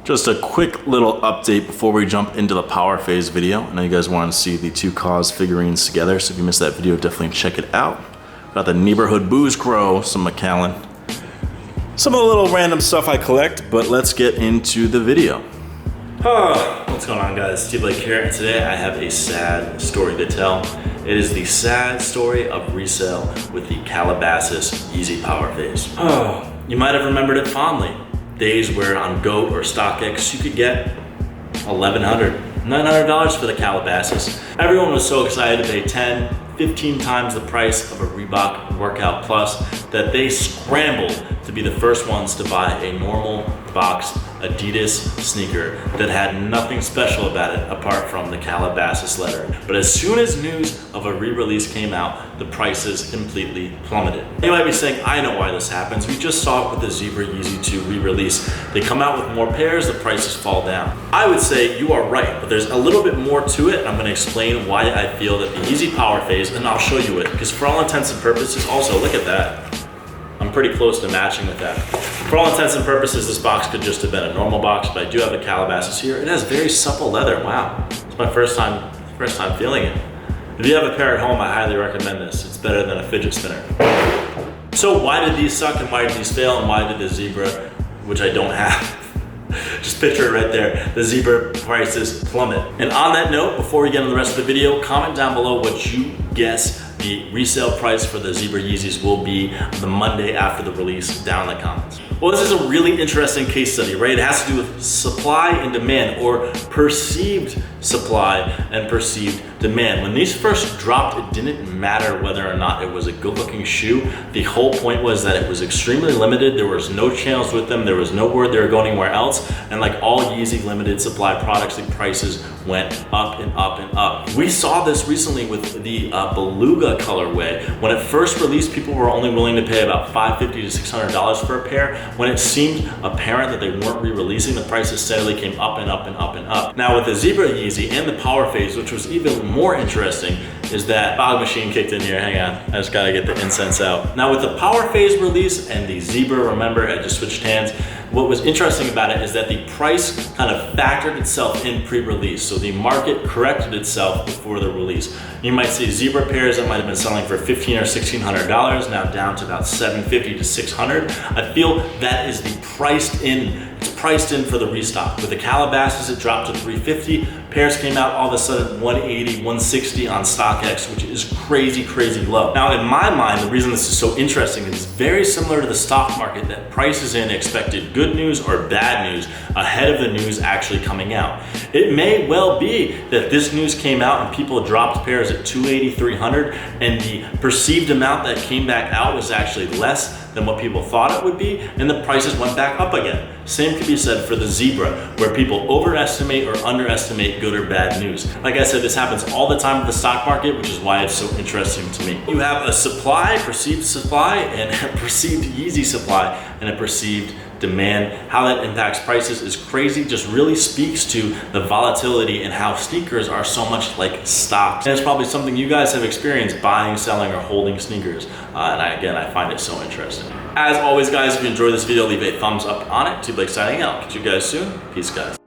Just a quick little update before we jump into the Powerphase video. I know you guys want to see the two Cause figurines together, so if you missed that video, definitely check it out. Got the Neighborhood Booze Crow, some Macallan. Some of the little random stuff I collect, but let's get into the video. What's going on, guys? Steve Blake here, and today I have a sad story to tell. It is the sad story of resale with the Calabasas Yeezy Powerphase. You might have remembered it fondly. Days where on GOAT or StockX you could get $1,100, $900 for the Calabasas. Everyone was so excited to pay 10, 15 times the price of a Reebok Workout Plus that they scrambled to be the first ones to buy a normal box Adidas sneaker that had nothing special about it apart from the Calabasas letter. But as soon as news of a re-release came out, the prices completely plummeted. You might be saying, I know why this happens. We just saw it with the Zebra Yeezy 2 re-release. They come out with more pairs, the prices fall down. I would say you are right, but there's a little bit more to it. I'm gonna explain why I feel that the Yeezy Powerphase, and I'll show you it, because for all intents and purposes, also look at that. I'm pretty close to matching with that. For all intents and purposes, this box could just have been a normal box, but I do have the Calabasas here. It has very supple leather. Wow, it's my first time feeling it. If you have a pair at home, I highly recommend this. It's better than a fidget spinner. So why did these suck and why did these fail and why did the Zebra, which I don't have, just picture it right there, the Zebra prices plummet. And on that note, before we get into the rest of the video, comment down below what you guess the resale price for the Zebra Yeezys will be the Monday after the release, down in the comments. Well, this is a really interesting case study, right? It has to do with supply and demand, or perceived supply and perceived demand. When these first dropped, it didn't matter whether or not it was a good looking shoe. The whole point was that it was extremely limited. There was no channels with them. There was no word they were going anywhere else. And like all Yeezy limited supply products, the prices went up and up and up. We saw this recently with the Beluga colorway. When it first released, people were only willing to pay about $550 to $600 for a pair. When it seemed apparent that they weren't re-releasing, the prices steadily came up and up and up and up. Now with the Zebra Yeezy and the Powerphase, which was even more interesting, is that fog machine kicked in here. Hang on, I just gotta get the incense out. Now with the Powerphase release and the Zebra, remember I just switched hands. What was interesting about it is that the price kind of factored itself in pre-release. So the market corrected itself before the release. You might see Zebra pairs that might have been selling for $1,500 or $1,600, now down to about $750 to $600. I feel that is the priced in. It's priced in for the restock. With the Calabasas, it dropped to $350. Pairs came out all of a sudden $180, $160 on StockX, which is crazy, crazy low. Now, in my mind, the reason this is so interesting is it's very similar to the stock market that prices in expected good news or bad news ahead of the news actually coming out. It may well be that this news came out and people dropped pairs at $280, $300, and the perceived amount that came back out was actually less than what people thought it would be, and the prices went back up again. Same could be said for the Zebra, where people overestimate or underestimate good or bad news. Like I said, this happens all the time with the stock market, which is why it's so interesting to me. You have a supply, perceived supply, and a perceived Yeezy supply, and a perceived demand. How that impacts prices is crazy, just really speaks to the volatility and how sneakers are so much like stocks. And it's probably something you guys have experienced buying, selling, or holding sneakers. Again, I find it so interesting. As always, guys, if you enjoyed this video, leave a thumbs up on it. Steve Blake signing out. Catch you guys soon. Peace, guys.